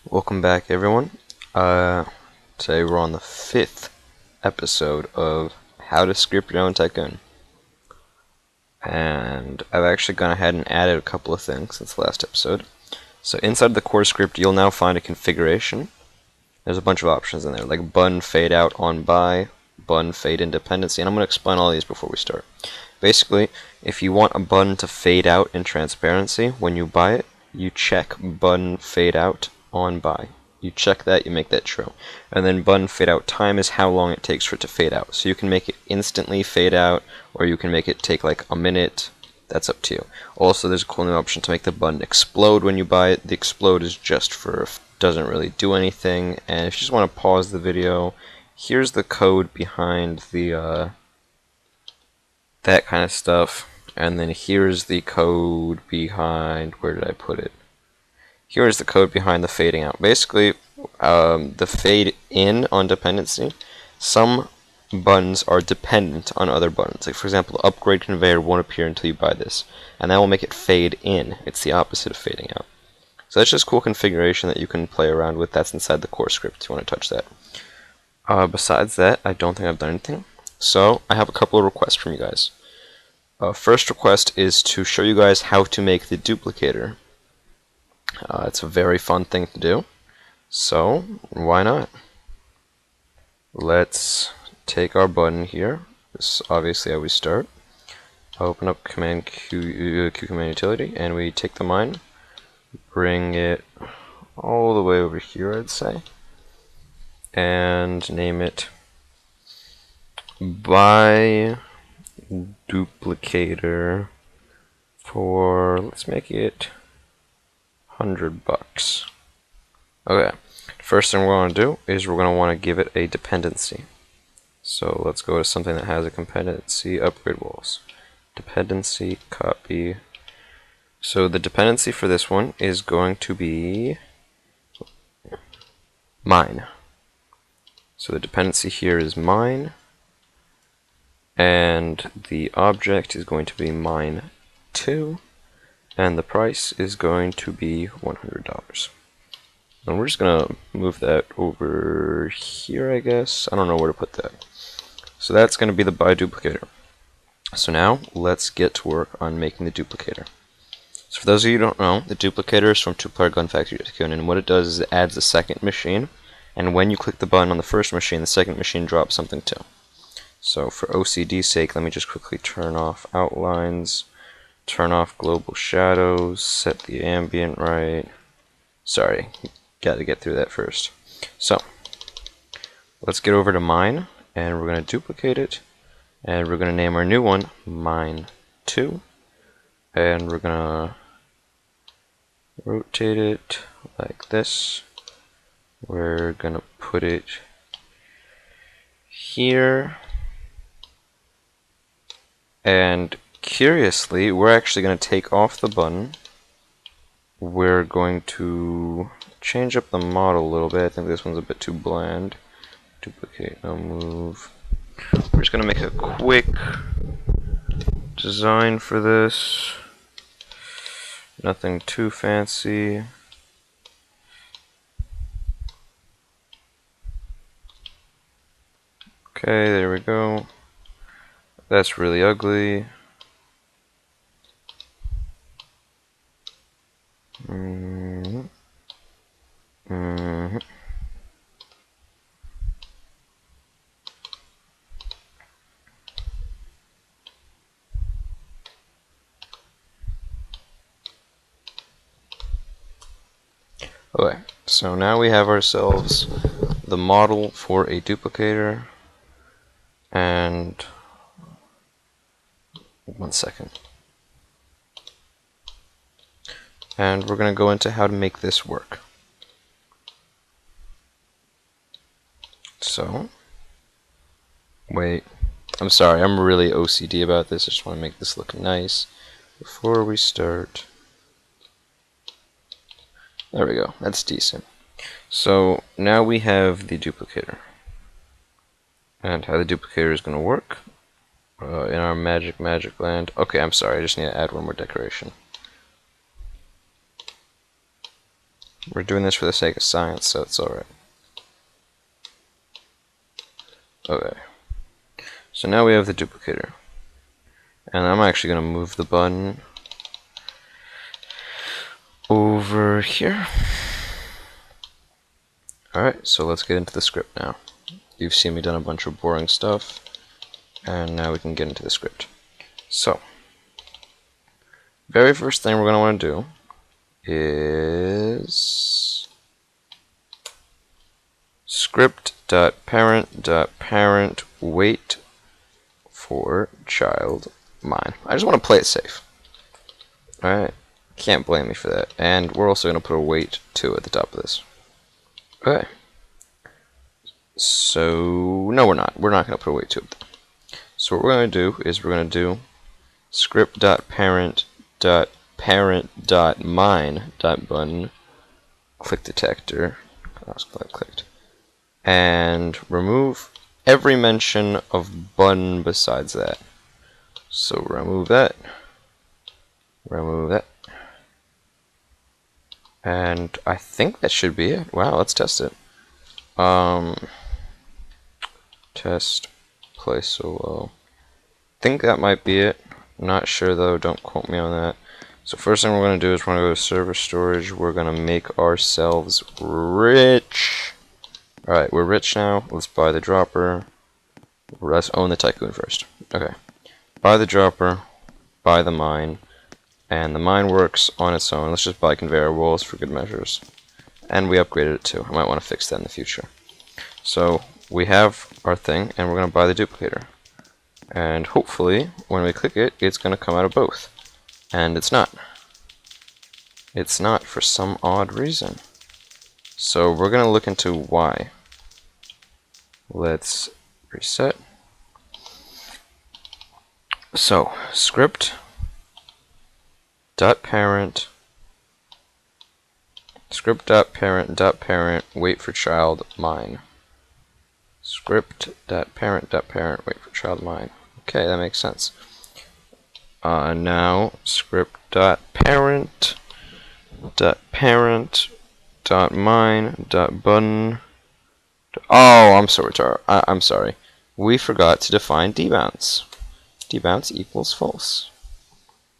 Welcome back, everyone. Today we're on the 5th episode of How to Script Your Own Tycoon. And I've actually gone ahead and added a couple of things since the last episode. So inside the core script, you'll now find a configuration. There's a bunch of options in there, like button fade out on buy, button fade in dependency, and I'm going to explain all these before we start. Basically, if you want a button to fade out in transparency when you buy it, you check button fade out on buy. You check that, you make that true. And then button fade out time is how long it takes for it to fade out. So you can make it instantly fade out, or you can make it take like a minute. That's up to you. Also, there's a cool new option to make the button explode when you buy it. The explode is just for, doesn't really do anything. And if you just want to pause the video, here's the code behind the that kind of stuff. And then here's the code behind, where did I put it? Here's the code behind the fading out. Basically, the fade in on dependency, some buttons are dependent on other buttons. Like, for example, the upgrade conveyor won't appear until you buy this, and that will make it fade in. It's the opposite of fading out. So that's just cool configuration that you can play around with. That's inside the core script if you want to touch that. Besides that, I don't think I've done anything. So I have a couple of requests from you guys. First request is to show you guys how to make the duplicator. It's a very fun thing to do, so why not? Let's take our button here. This is obviously how we start. Open up command Q command utility, and we take the mine, bring it all the way over here, I'd say, and name it buy duplicator for, let's make it $100. Okay, first thing we're going to do is we're going to want to give it a dependency. So let's go to something that has a dependency, upgrade walls. Dependency, copy. So the dependency for this one is going to be mine. So the dependency here is mine, and the object is going to be mine 2. And the price is going to be $100. And we're just going to move that over here, I guess. I don't know where to put that. So that's going to be the buy duplicator. So now, let's get to work on making the duplicator. So for those of you who don't know, the duplicator is from Player Gun Factory Tycoon, and what it does is it adds a second machine, and when you click the button on the first machine, the second machine drops something too. So for OCD's sake, let me just quickly turn off outlines. Turn off global shadows, set the ambient right. Sorry, got to get through that first. So, let's get over to mine, and we're going to duplicate it, and we're going to name our new one mine 2, and we're going to rotate it like this. We're going to put it here, and curiously, we're actually going to take off the button. We're going to change up the model a little bit. I think this one's a bit too bland. Duplicate, no move. We're just going to make a quick design for this. Nothing too fancy. Okay, there we go. That's really ugly. Okay, so now we have ourselves the model for a duplicator, and one second. And we're going to go into how to make this work. So, wait, I'm sorry, I'm really OCD about this. I just want to make this look nice before we start. There we go, that's decent. So now we have the duplicator. And how the duplicator is going to work in our magic land. Okay, I'm sorry, I just need to add one more decoration. We're doing this for the sake of science, so it's alright. Okay. So now we have the duplicator. And I'm actually going to move the button over here. Alright, so let's get into the script now. You've seen me done a bunch of boring stuff, and now we can get into the script. So, very first thing we're going to want to do is script.parent.parent wait for child mine. I just want to play it safe. Alright, can't blame me for that. And we're also going to put a wait 2 at the top of this. Okay. So, no, we're not. We're not going to put a wait 2 up there. So what we're going to do is we're going to do script.parent.parent.mine.button click detector. Clicked. And remove every mention of button besides that. So remove that. Remove that. And I think that should be it. Wow, let's test it. Test play solo. Think that might be it. Not sure though, don't quote me on that. So first thing we're going to do is we're going to go to server storage. We're going to make ourselves rich. Alright, we're rich now. Let's buy the dropper. Let's own the Tycoon first. Okay. Buy the dropper, buy the mine, and the mine works on its own. Let's just buy conveyor walls for good measures. And we upgraded it too. I might want to fix that in the future. So we have our thing, and we're going to buy the duplicator. And hopefully, when we click it, it's going to come out of both. And it's not. It's not for some odd reason. So we're going to look into why. Let's reset. So, script.parent wait for child mine. Script.parent.parent wait for child mine. Okay, that makes sense. Now script.parent.parent.mine.button. Oh, I'm sorry, I'm sorry. We forgot to define debounce. Debounce equals false.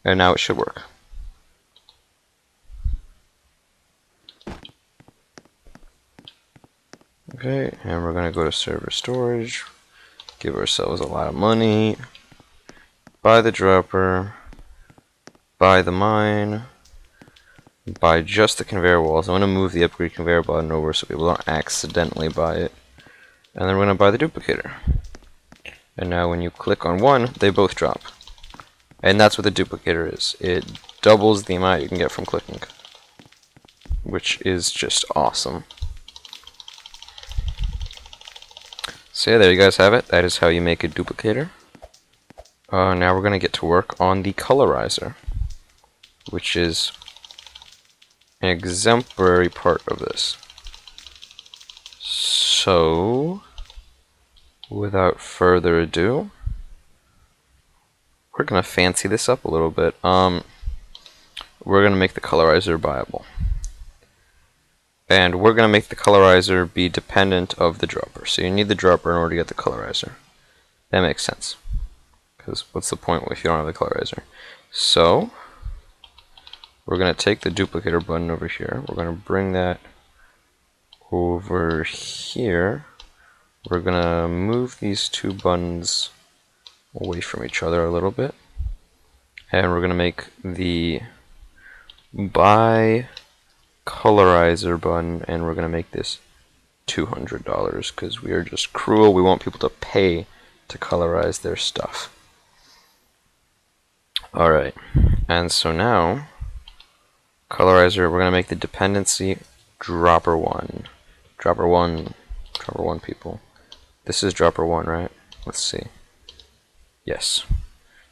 And now it should work. Okay, and we're going to go to server storage, give ourselves a lot of money, buy the dropper, buy the mine, buy just the conveyor walls. I'm going to move the upgrade conveyor button over so people don't accidentally buy it. And then we're going to buy the duplicator. And now when you click on one, they both drop. And that's what the duplicator is. It doubles the amount you can get from clicking, which is just awesome. So yeah, there you guys have it. That is how you make a duplicator. Now we're going to get to work on the colorizer, which is an exemplary part of this. So, without further ado, we're going to fancy this up a little bit. We're going to make the colorizer buyable. And we're going to make the colorizer be dependent of the dropper. So you need the dropper in order to get the colorizer. That makes sense. Because what's the point if you don't have the colorizer? So, we're going to take the duplicator button over here. We're going to bring that over here. We're going to move these two buttons away from each other a little bit. And we're going to make the buy colorizer button, and we're going to make this $200 because we are just cruel. We want people to pay to colorize their stuff. Alright, and so now colorizer, we're going to make the dependency dropper one. Dropper one people. This is dropper one, right? Let's see. Yes.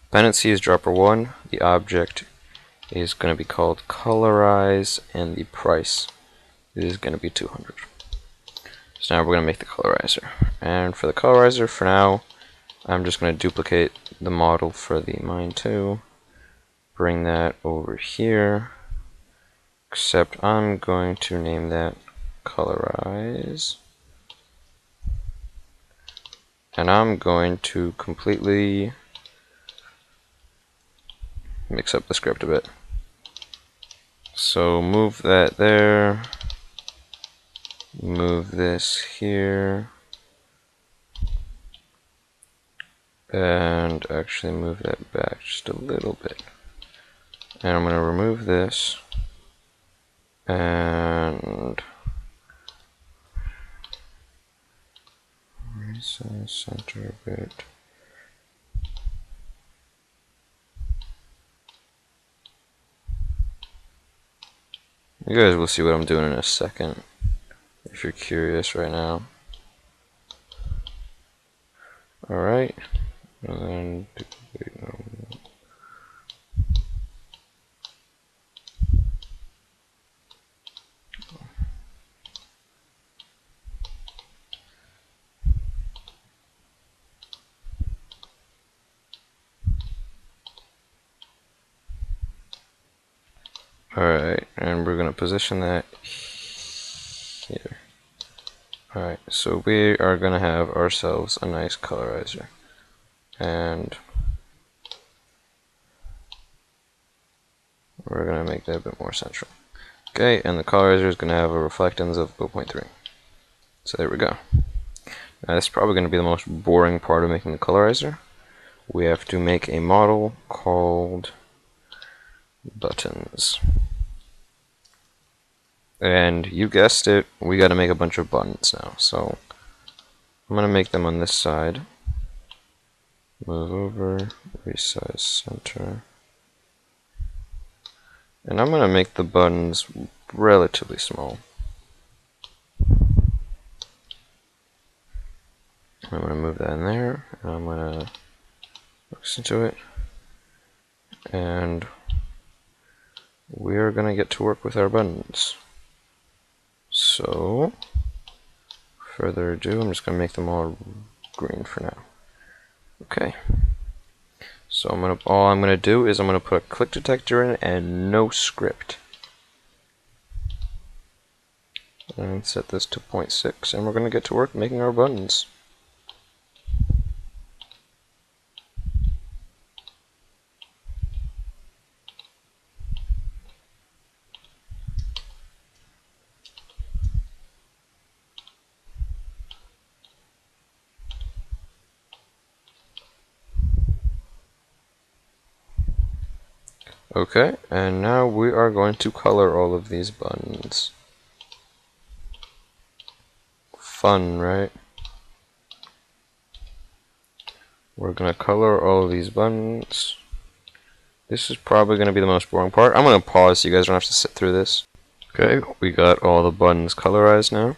Dependency is dropper one. The object is going to be called colorize, and the price is going to be 200. So now we're going to make the colorizer. And for the colorizer, for now, I'm just going to duplicate the model for the mine 2. Bring that over here. except I'm going to name that Colorize. And I'm going to completely mix up the script a bit. So move that there, move this here, and actually move that back just a little bit. And I'm going to remove this, and resize center a bit. You guys will see what I'm doing in a second, if you're curious right now. Alright, and then alright, and we're going to position that here. Alright, so we are going to have ourselves a nice colorizer. And we're going to make that a bit more central. Okay, and the colorizer is going to have a reflectance of 0.3. So there we go. Now this is probably going to be the most boring part of making the colorizer. We have to make a model called buttons. And you guessed it, we got to make a bunch of buttons now. So I'm going to make them on this side. Move over, resize center. And I'm going to make the buttons relatively small. I'm going to move that in there, and I'm going to focus into it. And we're going to get to work with our buttons. So, further ado, I'm just going to make them all green for now. Okay. So all I'm gonna do is I'm gonna put a click detector in and no script. And set this to 0.6, and we're gonna get to work making our buttons. Okay, and now we are going to color all of these buttons. Fun, right? We're going to color all of these buttons. This is probably going to be the most boring part. I'm going to pause so you guys don't have to sit through this. Okay, we got all the buttons colorized now.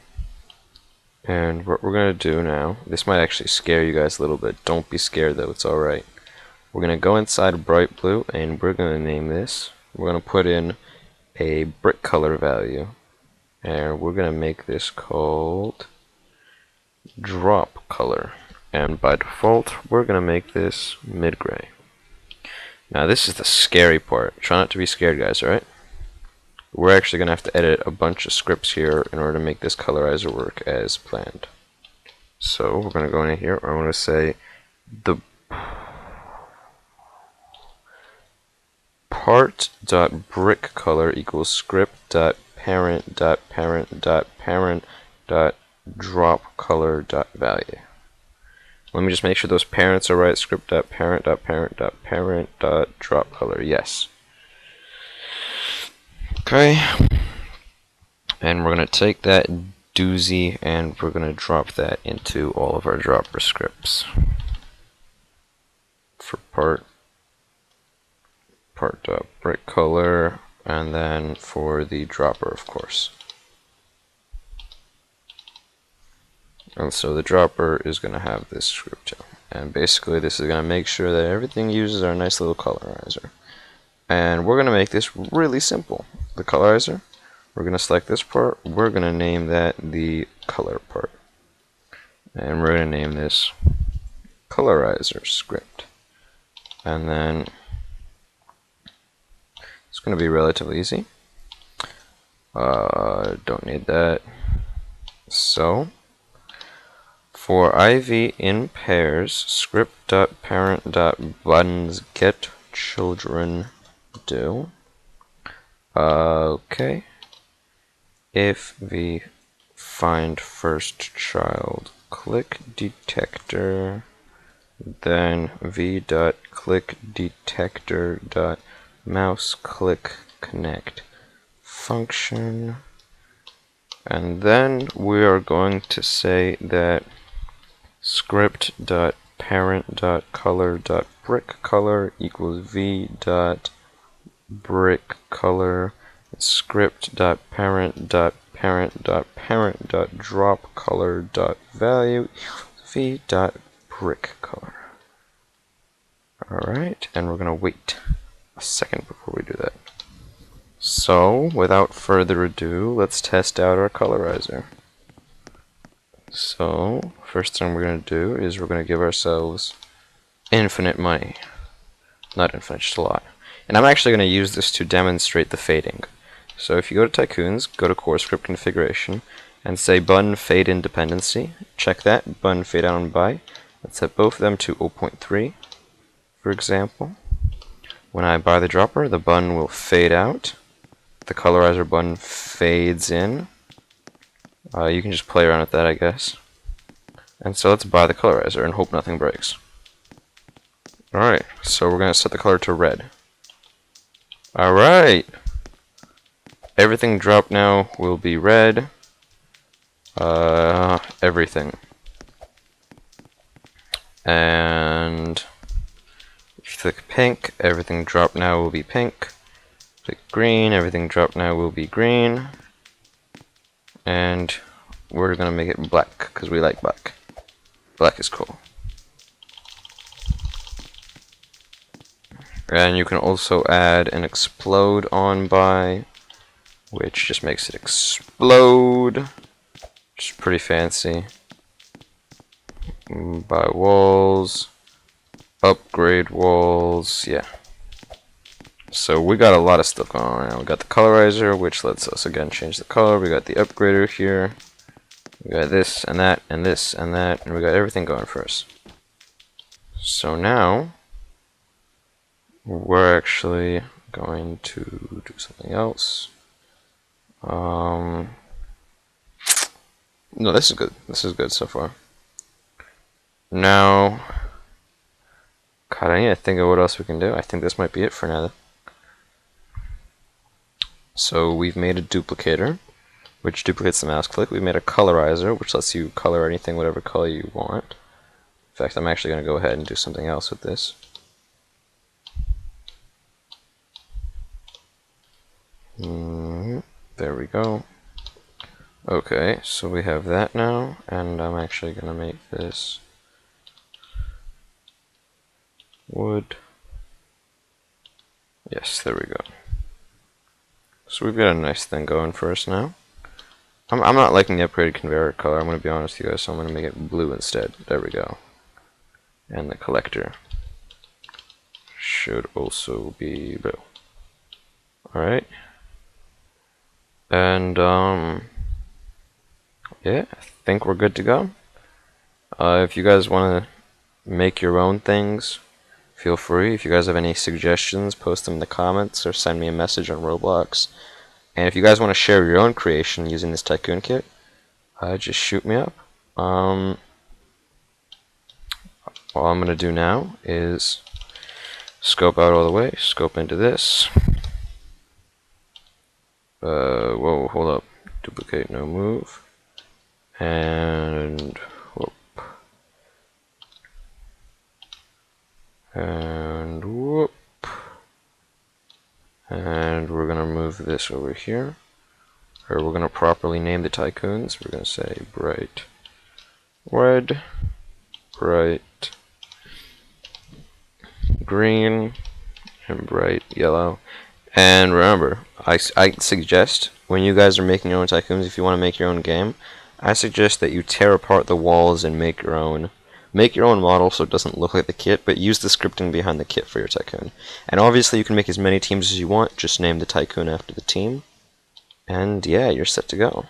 And what we're going to do now, this might actually scare you guys a little bit. Don't be scared though, it's alright. We're going to go inside bright blue and we're going to name this. We're going to put in a brick color value. And we're going to make this called drop color. And by default, we're going to make this mid-gray. Now this is the scary part. Try not to be scared, guys, alright? We're actually going to have to edit a bunch of scripts here in order to make this colorizer work as planned. So we're going to go in here. I'm going to say the part.brick color equals script.parent.parent.parent.drop color.value. Let me just make sure those parents are right. Script.parent.parent.parent.drop color. Yes. Okay. And we're going to take that doozy and we're going to drop that into all of our dropper scripts. For part.brick color, and then for the dropper, of course. And so the dropper is going to have this script here. And basically this is going to make sure that everything uses our nice little colorizer. And we're going to make this really simple. The colorizer, we're going to select this part, we're going to name that the color part. And we're going to name this colorizer script. And then it's going to be relatively easy. Don't need that. So, for IV in pairs, script.parent.buttons get children do. Okay. If we find first child, click detector, then v.click detector.mouse click connect function, and then we are going to say that script.parent.color.brick equals v.brick.color, script.parent.parent.parent.drop.color.value v.brick.color. Alright, and we're going to wait a second before we do that. So, without further ado, let's test out our colorizer. So, first thing we're going to do is we're going to give ourselves infinite money. Not infinite, just a lot. And I'm actually going to use this to demonstrate the fading. So if you go to Tycoons, go to Core Script Configuration, and say button fade in dependency, check that, button fade out and by. Let's set both of them to 0.3, for example. When I buy the dropper, the button will fade out. The colorizer button fades in. You can just play around with that, I guess. And so let's buy the colorizer and hope nothing breaks. Alright, so we're going to set the color to red. Alright! Everything drop now will be red. Everything. And if you click pink, everything drop now will be pink. Click green, everything drop now will be green. And we're going to make it black, because we like black. Black is cool. And you can also add an explode on by, which just makes it explode. Which is pretty fancy. By walls. Upgrade walls, yeah. So we got a lot of stuff going on right now. We got the colorizer, which lets us again change the color. We got the upgrader here. We got this and that and this and that, and we got everything going for us. So now we're actually going to do something else. No, this is good. This is good so far. Now, God, I need to think of what else we can do. I think this might be it for now. So we've made a duplicator, which duplicates the mouse click. We made a colorizer, which lets you color anything whatever color you want. In fact, I'm actually going to go ahead and do something else with this. There we go. Okay, so we have that now, and I'm actually going to make this wood. Yes, there we go. So we've got a nice thing going for us now. I'm not liking the upgraded conveyor color, I'm going to be honest with you guys, so I'm going to make it blue instead. There we go. And the collector should also be blue. Alright. And, yeah, I think we're good to go. If you guys want to make your own things, feel free. If you guys have any suggestions, post them in the comments or send me a message on Roblox. And if you guys want to share your own creation using this Tycoon kit, just shoot me up. All I'm going to do now is scope out all the way, scope into this. Whoa, hold up. Duplicate, no move. And whoop. And whoop. And we're going to move this over here. Or we're going to properly name the Tycoons. We're going to say bright red, bright green, and bright yellow. And remember, I suggest when you guys are making your own Tycoons, if you want to make your own game, I suggest that you tear apart the walls and make your own. Make your own model so it doesn't look like the kit, but use the scripting behind the kit for your Tycoon. And obviously you can make as many teams as you want, just name the Tycoon after the team. And yeah, you're set to go.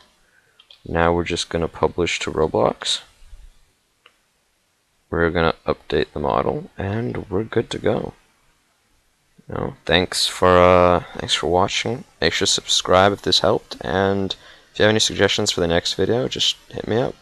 Now we're just going to publish to Roblox. We're going to update the model, and we're good to go. Thanks for watching. Make sure to subscribe if this helped, and if you have any suggestions for the next video, just hit me up.